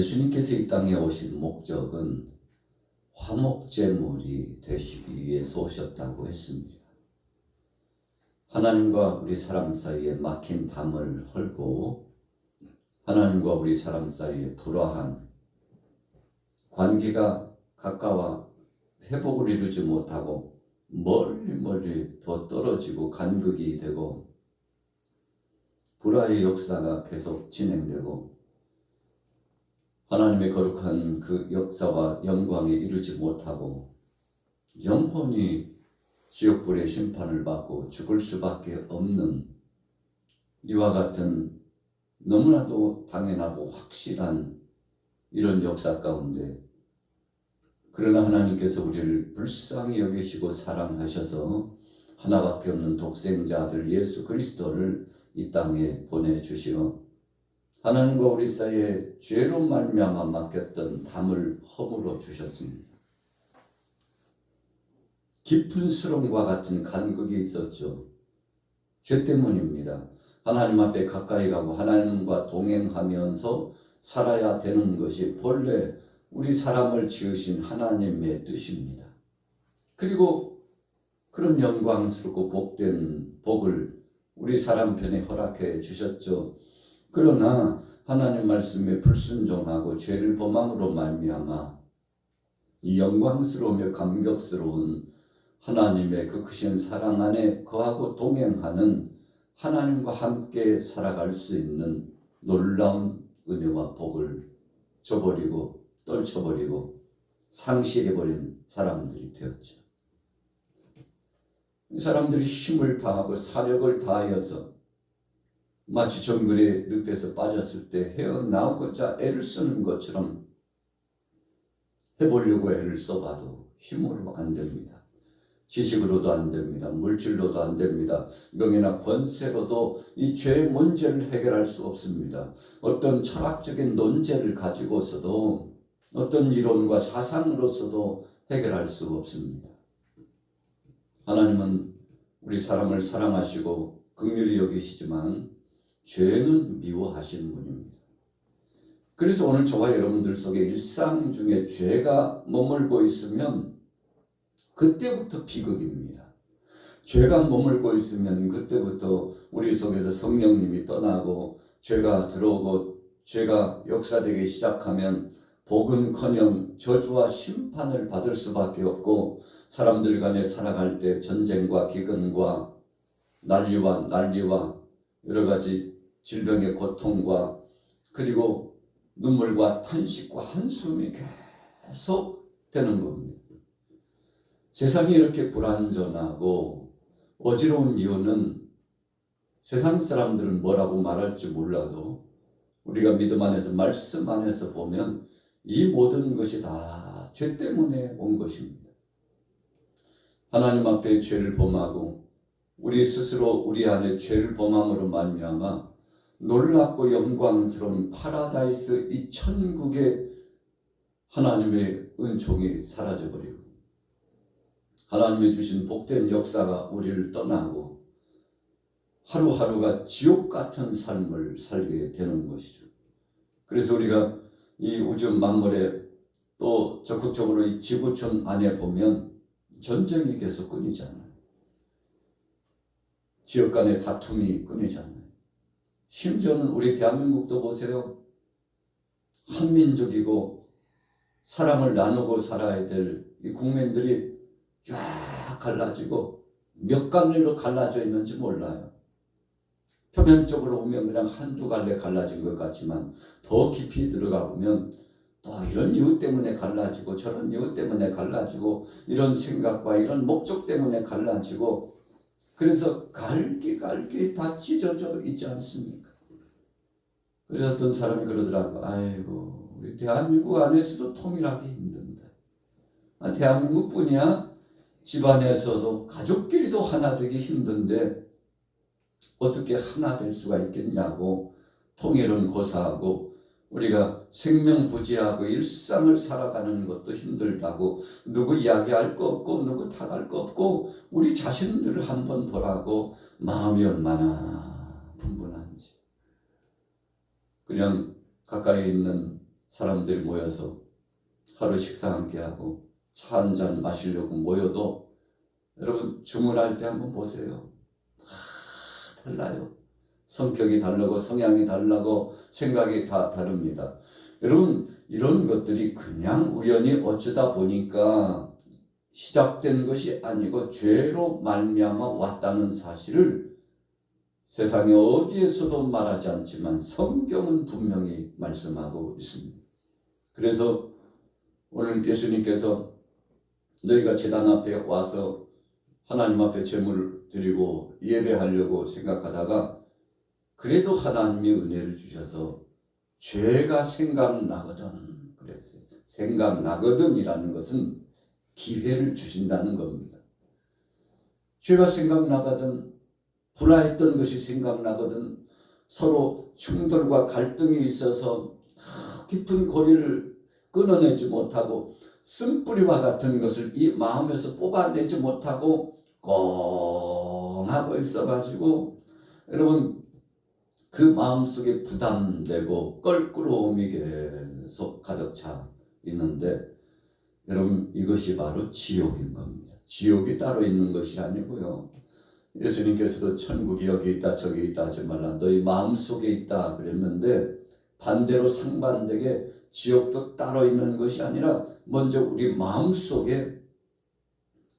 예수님께서 이 땅에 오신 목적은 화목제물이 되시기 위해서 오셨다고 했습니다. 하나님과 우리 사람 사이에 막힌 담을 헐고 하나님과 우리 사람 사이에 불화한 관계가 가까워 회복을 이루지 못하고 멀리 더 떨어지고 간극이 되고 불화의 역사가 계속 진행되고 하나님의 거룩한 그 역사와 영광에 이르지 못하고 영혼이 지옥불의 심판을 받고 죽을 수밖에 없는 이와 같은 너무나도 당연하고 확실한 이런 역사 가운데 그러나 하나님께서 우리를 불쌍히 여기시고 사랑하셔서 하나밖에 없는 독생자 아들 예수 그리스도를 이 땅에 보내주시어 하나님과 우리 사이에 죄로 말미암아 맡겼던 담을 허물어 주셨습니다. 깊은 수렁과 같은 간극이 있었죠. 죄 때문입니다. 하나님 앞에 가까이 가고 하나님과 동행하면서 살아야 되는 것이 본래 우리 사람을 지으신 하나님의 뜻입니다. 그리고 그런 영광스럽고 복된 복을 우리 사람 편에 허락해 주셨죠. 그러나 하나님 말씀에 불순종하고 죄를 범함으로 말미암아 이 영광스러우며 감격스러운 하나님의 그 크신 사랑 안에 거하고 동행하는 하나님과 함께 살아갈 수 있는 놀라운 은혜와 복을 저버리고 떨쳐버리고 상실해버린 사람들이 되었죠. 이 사람들이 힘을 다하고 사력을 다하여서 마치 정글의 늪에서 빠졌을 때 헤어나오고자 애를 쓰는 것처럼 해보려고 애를 써봐도 힘으로 안 됩니다. 지식으로도 안 됩니다. 물질로도 안 됩니다. 명예나 권세로도 이 죄의 문제를 해결할 수 없습니다. 어떤 철학적인 논제를 가지고서도 어떤 이론과 사상으로서도 해결할 수 없습니다. 하나님은 우리 사람을 사랑하시고 긍휼히 여기시지만 죄는 미워하시는 분입니다. 그래서 오늘 저와 여러분들 속에 일상 중에 죄가 머물고 있으면 그때부터 비극입니다. 죄가 머물고 있으면 그때부터 우리 속에서 성령님이 떠나고 죄가 들어오고 죄가 역사되기 시작하면 복은커녕 저주와 심판을 받을 수밖에 없고 사람들 간에 살아갈 때 전쟁과 기근과 난리와 여러 가지 질병의 고통과 그리고 눈물과 탄식과 한숨이 계속 되는 겁니다. 세상이 이렇게 불완전하고 어지러운 이유는 세상 사람들은 뭐라고 말할지 몰라도 우리가 믿음 안에서 말씀 안에서 보면 이 모든 것이 다 죄 때문에 온 것입니다. 하나님 앞에 죄를 범하고 우리 스스로 우리 안에 죄를 범함으로 말미암아 놀랍고 영광스러운 파라다이스 이 천국의 하나님의 은총이 사라져버리고 하나님이 주신 복된 역사가 우리를 떠나고 하루하루가 지옥 같은 삶을 살게 되는 것이죠. 그래서 우리가 이 우주 만물에 또 적극적으로 이 지구촌 안에 보면 전쟁이 계속 끊이잖아요. 지역 간의 다툼이 끊이잖아요. 심지어는 우리 대한민국도 보세요. 한민족이고 사랑을 나누고 살아야 될 이 국민들이 쫙 갈라지고 몇 갈래로 갈라져 있는지 몰라요. 표면적으로 보면 그냥 한두 갈래 갈라진 것 같지만 더 깊이 들어가 보면 또 이런 이유 때문에 갈라지고 저런 이유 때문에 갈라지고 이런 생각과 이런 목적 때문에 갈라지고 그래서 갈기 다 찢어져 있지 않습니까? 그래서 어떤 사람이 그러더라고. 아이고 우리 대한민국 안에서도 통일하기 힘든데 대한민국뿐이야 집안에서도 가족끼리도 하나 되기 힘든데 어떻게 하나 될 수가 있겠냐고 통일은 고사하고 우리가 생명부지하고 일상을 살아가는 것도 힘들다고 누구 이야기할 거 없고 누구 탓할 거 없고 우리 자신들을 한번 보라고 마음이 얼마나 분분한지 그냥 가까이 있는 사람들이 모여서 하루 식사 함께 하고 차 한 잔 마시려고 모여도 여러분 주문할 때 한번 보세요. 달라요. 성격이 다르고 성향이 다르고 생각이 다 다릅니다. 여러분 이런 것들이 그냥 우연히 어쩌다 보니까 시작된 것이 아니고 죄로 말미암아 왔다는 사실을 세상에 어디에서도 말하지 않지만 성경은 분명히 말씀하고 있습니다. 그래서 오늘 예수님께서 너희가 제단 앞에 와서 하나님 앞에 제물을 드리고 예배하려고 생각하다가 그래도 하나님이 은혜를 주셔서 죄가 생각나거든 그랬어요. 생각나거든이라는 것은 기회를 주신다는 겁니다. 죄가 생각나거든, 불화했던 것이 생각나거든, 서로 충돌과 갈등이 있어서 깊은 고리를 끊어내지 못하고 쓴뿌리와 같은 것을 이 마음에서 뽑아내지 못하고 꽁 하고 있어가지고 여러분 그 마음속에 부담되고 껄끄러움이 계속 가득 차 있는데 여러분 이것이 바로 지옥인 겁니다. 지옥이 따로 있는 것이 아니고요. 예수님께서도 천국이 여기 있다 저기 있다 하지 말라 너희 마음속에 있다 그랬는데 반대로 상반되게 지옥도 따로 있는 것이 아니라 먼저 우리 마음속에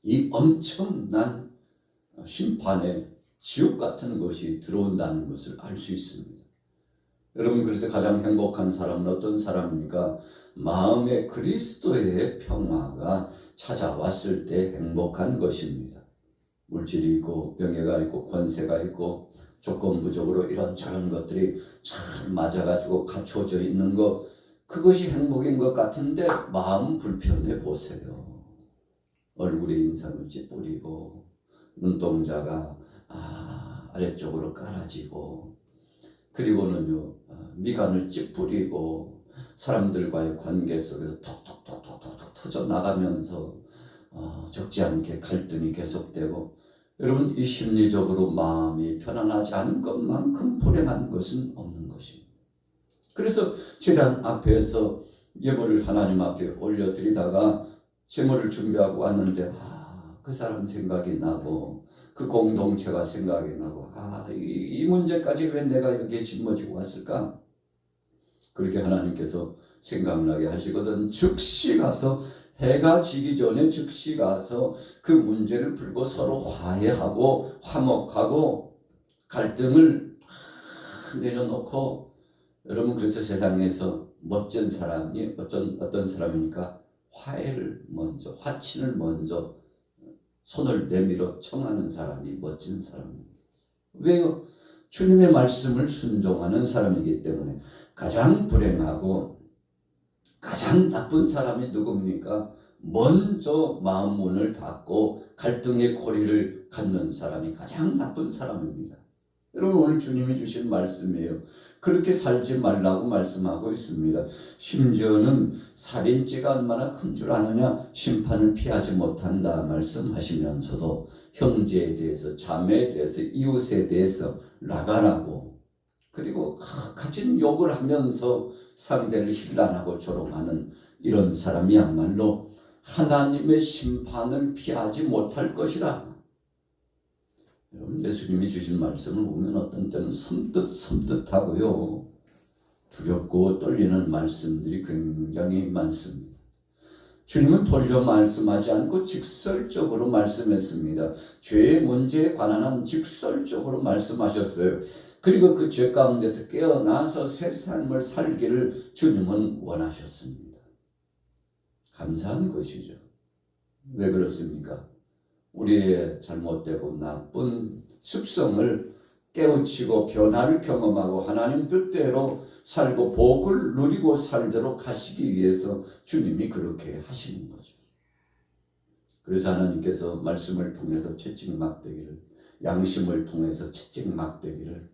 이 엄청난 심판의 지옥 같은 것이 들어온다는 것을 알 수 있습니다. 여러분 그래서 가장 행복한 사람은 어떤 사람입니까? 마음에 그리스도의 평화가 찾아왔을 때 행복한 것입니다. 물질이 있고 명예가 있고 권세가 있고 조건부적으로 이런저런 것들이 잘 맞아가지고 갖춰져 있는 것 그것이 행복인 것 같은데 마음 불편해 보세요. 얼굴에 인상을 찌푸리고 눈동자가 아래쪽으로 깔아지고 그리고는요 미간을 찌푸리고 사람들과의 관계 속에서 톡톡톡톡톡 터져나가면서 적지 않게 갈등이 계속되고 여러분 이 심리적으로 마음이 편안하지 않은 것만큼 불행한 것은 없는 것입니다. 그래서 제단 앞에서 예물을 하나님 앞에 올려드리다가 제물을 준비하고 왔는데 그 사람 생각이 나고 그 공동체가 생각이 나고 이 문제까지 왜 내가 여기에 짊어지고 왔을까? 그렇게 하나님께서 생각나게 하시거든 즉시 가서 해가 지기 전에 즉시 가서 그 문제를 풀고 서로 화해하고 화목하고 갈등을 내려놓고 여러분 그래서 세상에서 멋진 사람이 어떤 사람이니까 화해를 먼저 화친을 먼저 손을 내밀어 청하는 사람이 멋진 사람입니다. 왜요? 주님의 말씀을 순종하는 사람이기 때문에 가장 불행하고 가장 나쁜 사람이 누굽니까? 먼저 마음 문을 닫고 갈등의 고리를 갖는 사람이 가장 나쁜 사람입니다. 여러분 오늘 주님이 주신 말씀이에요. 그렇게 살지 말라고 말씀하고 있습니다. 심지어는 살인죄가 얼마나 큰 줄 아느냐 심판을 피하지 못한다 말씀하시면서도 형제에 대해서 자매에 대해서 이웃에 대해서 나가라고 그리고 가진 욕을 하면서 상대를 힐난하고 조롱하는 이런 사람이야말로 하나님의 심판을 피하지 못할 것이다. 여러분 예수님이 주신 말씀을 보면 어떤 때는 섬뜩하고요 두렵고 떨리는 말씀들이 굉장히 많습니다. 주님은 돌려 말씀하지 않고 직설적으로 말씀했습니다. 죄의 문제에 관한 한 직설적으로 말씀하셨어요. 그리고 그 죄 가운데서 깨어나서 새 삶을 살기를 주님은 원하셨습니다. 감사한 것이죠. 왜 그렇습니까? 우리의 잘못되고 나쁜 습성을 깨우치고 변화를 경험하고 하나님 뜻대로 살고 복을 누리고 살도록 하시기 위해서 주님이 그렇게 하시는 거죠. 그래서 하나님께서 말씀을 통해서 채찍막대기를 양심을 통해서 채찍막대기를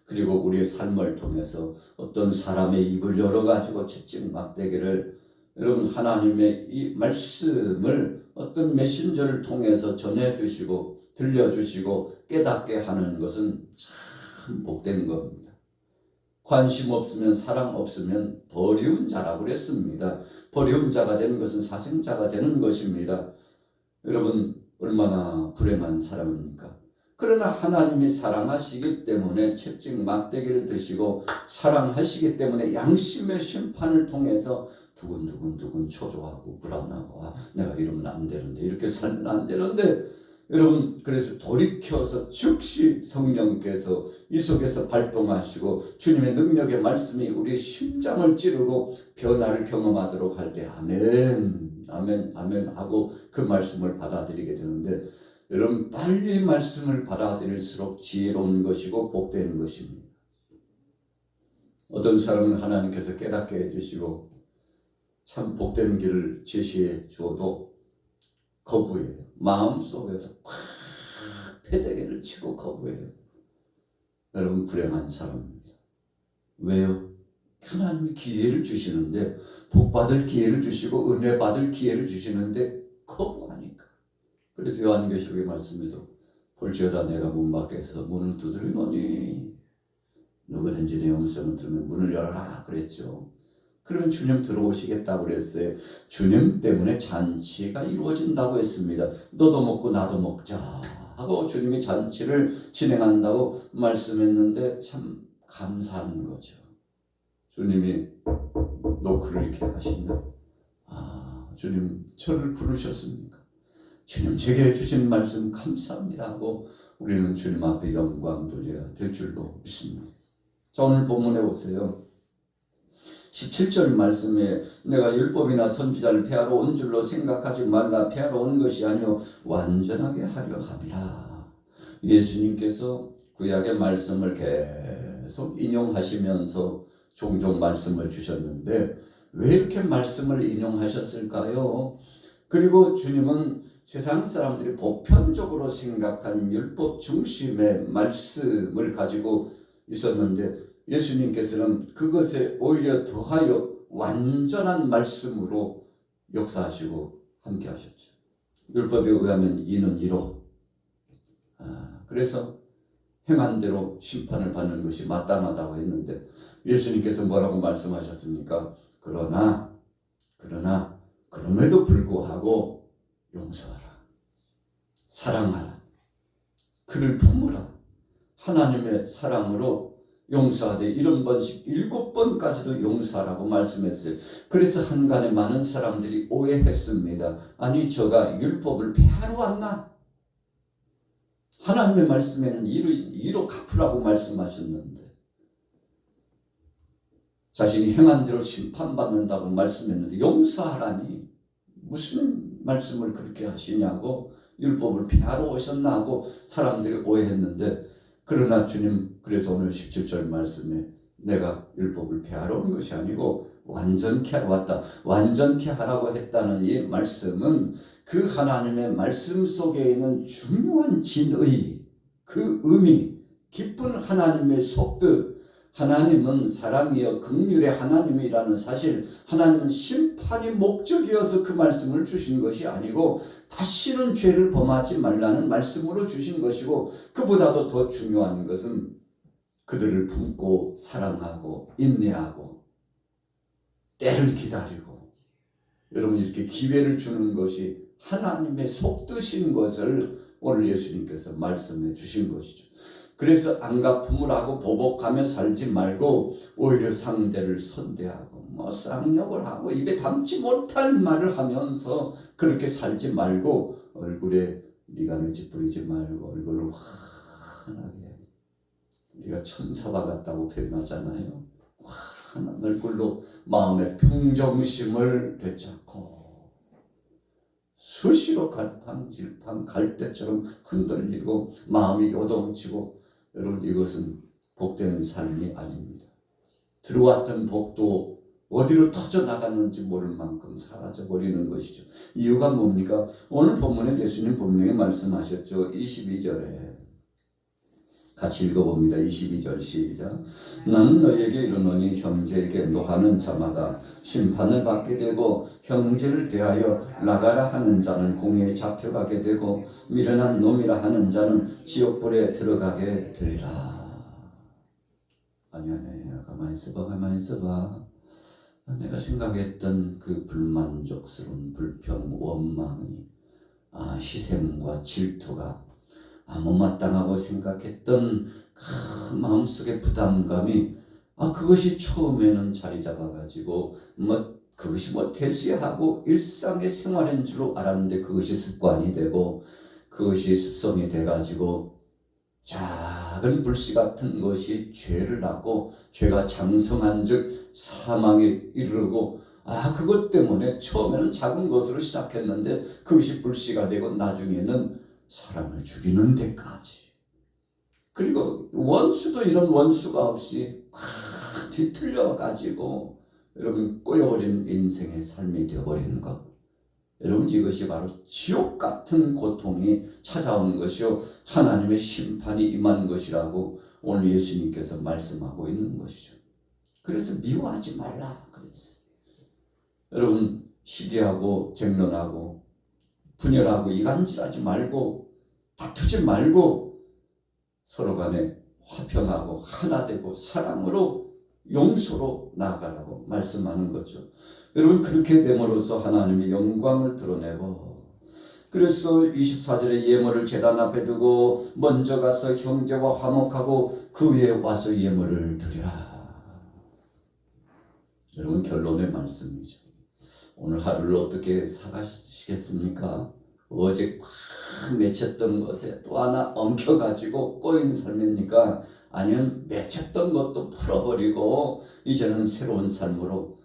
그리고 우리의 삶을 통해서 어떤 사람의 입을 열어가지고 채찍막대기를 여러분 하나님의 이 말씀을 어떤 메신저를 통해서 전해주시고 들려주시고 깨닫게 하는 것은 참 복된 겁니다. 관심 없으면 사랑 없으면 버리운 자라고 그랬습니다. 버리운 자가 되는 것은 사생자가 되는 것입니다. 여러분 얼마나 불행한 사람입니까? 그러나 하나님이 사랑하시기 때문에 채찍 막대기를 드시고 사랑하시기 때문에 양심의 심판을 통해서 두근두근 초조하고 불안하고 내가 이러면 안 되는데 이렇게 살면 안 되는데 여러분 그래서 돌이켜서 즉시 성령께서 이 속에서 발동하시고 주님의 능력의 말씀이 우리의 심장을 찌르고 변화를 경험하도록 할 때 아멘 아멘 아멘 하고 그 말씀을 받아들이게 되는데 여러분 빨리 말씀을 받아들일수록 지혜로운 것이고 복된 것입니다. 어떤 사람은 하나님께서 깨닫게 해주시고 참 복된 길을 제시해 주어도 거부해요. 마음속에서 팍 패대기를 치고 거부해요. 여러분 불행한 사람입니다. 왜요? 하나님이 기회를 주시는데 복받을 기회를 주시고 은혜 받을 기회를 주시는데 거부하니까. 그래서 요한계시록의 말씀에도 볼지어다 내가 문 밖에서 문을 두드리노니 누구든지 내 음성을 들으면 문을 열어라 그랬죠. 그러면 주님 들어오시겠다고 그랬어요. 주님 때문에 잔치가 이루어진다고 했습니다. 너도 먹고 나도 먹자 하고 주님이 잔치를 진행한다고 말씀했는데 참 감사한 거죠. 주님이 노크를 이렇게 하신다. 주님 저를 부르셨습니까? 주님 제게 주신 말씀 감사합니다 하고 우리는 주님 앞에 영광 돌려야 될 줄로 믿습니다. 자, 오늘 본문에 보세요. 17절 말씀에 내가 율법이나 선지자를 폐하러 온 줄로 생각하지 말라. 폐하러 온 것이 아니요 완전하게 하려 함이라. 예수님께서 구약의 말씀을 계속 인용하시면서 종종 말씀을 주셨는데 왜 이렇게 말씀을 인용하셨을까요? 그리고 주님은 세상 사람들이 보편적으로 생각한 율법 중심의 말씀을 가지고 있었는데 예수님께서는 그것에 오히려 더하여 완전한 말씀으로 역사하시고 함께 하셨죠. 율법에 의하면 이는 이로. 그래서 행한 대로 심판을 받는 것이 마땅하다고 했는데 예수님께서 뭐라고 말씀하셨습니까? 그러나 그럼에도 불구하고 용서하라. 사랑하라. 그를 품으라. 하나님의 사랑으로 용서하되 70번씩 7번까지도 용서하라고 말씀했어요. 그래서 한간에 많은 사람들이 오해했습니다. 아니 저가 율법을 폐하러 왔나? 하나님의 말씀에는 이로 갚으라고 말씀하셨는데 자신이 행한 대로 심판받는다고 말씀했는데 용서하라니 무슨 말씀을 그렇게 하시냐고 율법을 폐하러 오셨나 하고 사람들이 오해했는데 그러나 주님 그래서 오늘 17절 말씀에 내가 율법을 폐하러 온 것이 아니고 완전케 하러 왔다. 완전케 하라고 했다는 이 말씀은 그 하나님의 말씀 속에 있는 중요한 진의, 그 의미, 깊은 하나님의 속뜻, 하나님은 사랑이여 긍휼의 하나님이라는 사실, 하나님은 심판이 목적이어서 그 말씀을 주신 것이 아니고 다시는 죄를 범하지 말라는 말씀으로 주신 것이고 그보다도 더 중요한 것은 그들을 품고 사랑하고 인내하고 때를 기다리고 여러분 이렇게 기회를 주는 것이 하나님의 속뜻인 것을 오늘 예수님께서 말씀해 주신 것이죠. 그래서 안갚음을 하고 보복하며 살지 말고 오히려 상대를 선대하고 쌍욕을 하고 입에 담지 못할 말을 하면서 그렇게 살지 말고 얼굴에 미간을 찌푸리지 말고 얼굴을 환하게 우리가 천사와 같다고 표현하잖아요. 환한 얼굴로 마음의 평정심을 되찾고 수시로 갈팡질팡 갈대처럼 흔들리고 마음이 요동치고 여러분 이것은 복된 삶이 아닙니다. 들어왔던 복도 어디로 터져나갔는지 모를 만큼 사라져버리는 것이죠. 이유가 뭡니까? 오늘 본문에 예수님 분명히 말씀하셨죠. 22절에 같이 읽어봅니다. 22절 시작. 나는 너희에게 이르노니 형제에게 노하는 자마다 심판을 받게 되고 형제를 대하여 나가라 하는 자는 공회에 잡혀가게 되고 미련한 놈이라 하는 자는 지옥불에 들어가게 되리라. 아니, 가만히 있어봐. 내가 생각했던 그 불만족스러운 불평, 원망이, 희생과 질투가, 못마땅하고 생각했던 그 마음속의 부담감이, 그것이 처음에는 자리 잡아가지고 그것이 대수하고 일상의 생활인 줄로 알았는데, 그것이 습관이 되고 그것이 습성이 돼가지고 작은 불씨 같은 것이 죄를 낳고, 죄가 장성한 즉 사망에 이르고, 그것 때문에 처음에는 작은 것으로 시작했는데 그것이 불씨가 되고 나중에는 사람을 죽이는 데까지. 그리고 원수도 이런 원수가 없이 확 뒤틀려 가지고 여러분 꼬여버린 인생의 삶이 되어버리는 것. 여러분, 이것이 바로 지옥 같은 고통이 찾아온 것이요, 하나님의 심판이 임한 것이라고 오늘 예수님께서 말씀하고 있는 것이죠. 그래서 미워하지 말라 그랬어요. 여러분, 시기하고 쟁론하고 분열하고 이간질하지 말고 다투지 말고 서로 간에 화평하고 하나 되고 사랑으로 용서로 나아가라고 말씀하는 거죠. 여러분, 그렇게 됨으로써 하나님의 영광을 드러내고, 그래서 24절에 예물을 제단 앞에 두고 먼저 가서 형제와 화목하고 그 위에 와서 예물을 드리라. 여러분, 결론의 말씀이죠. 오늘 하루를 어떻게 살아가시겠습니까? 어제 꽉 맺혔던 것에 또 하나 엉켜가지고 꼬인 삶입니까? 아니면 맺혔던 것도 풀어버리고 이제는 새로운 삶으로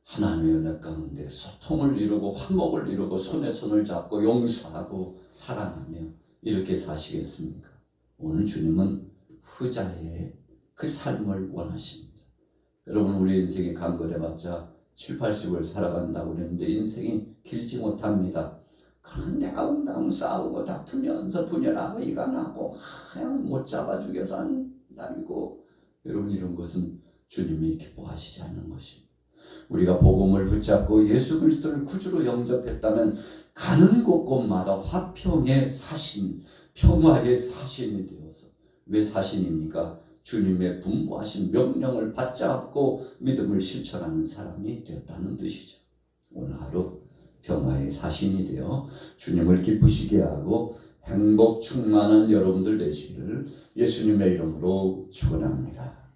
하나님의 은혜 가운데 소통을 이루고 화목을 이루고 손에 손을 잡고 용서하고 사랑하며 이렇게 사시겠습니까? 오늘 주님은 후자의 그 삶을 원하십니다. 여러분, 우리 인생이 간거해봤자 7, 80을 살아간다고 그러는데 인생이 길지 못합니다. 그런데 아웅다웅 싸우고 다투면서 분열하고 이간하고 그냥 못 잡아 죽여서 한다고, 여러분, 이런 것은 주님이 기뻐하시지 않는 것입니다. 우리가 복음을 붙잡고 예수 그리스도를 구주로 영접했다면 가는 곳곳마다 화평의 사신, 평화의 사신이 되어서, 왜 사신입니까? 주님의 분부하신 명령을 받잡고 믿음을 실천하는 사람이 되었다는 뜻이죠. 오늘 하루 평화의 사신이 되어 주님을 기쁘시게 하고 행복 충만한 여러분들 되시기를 예수님의 이름으로 축원합니다.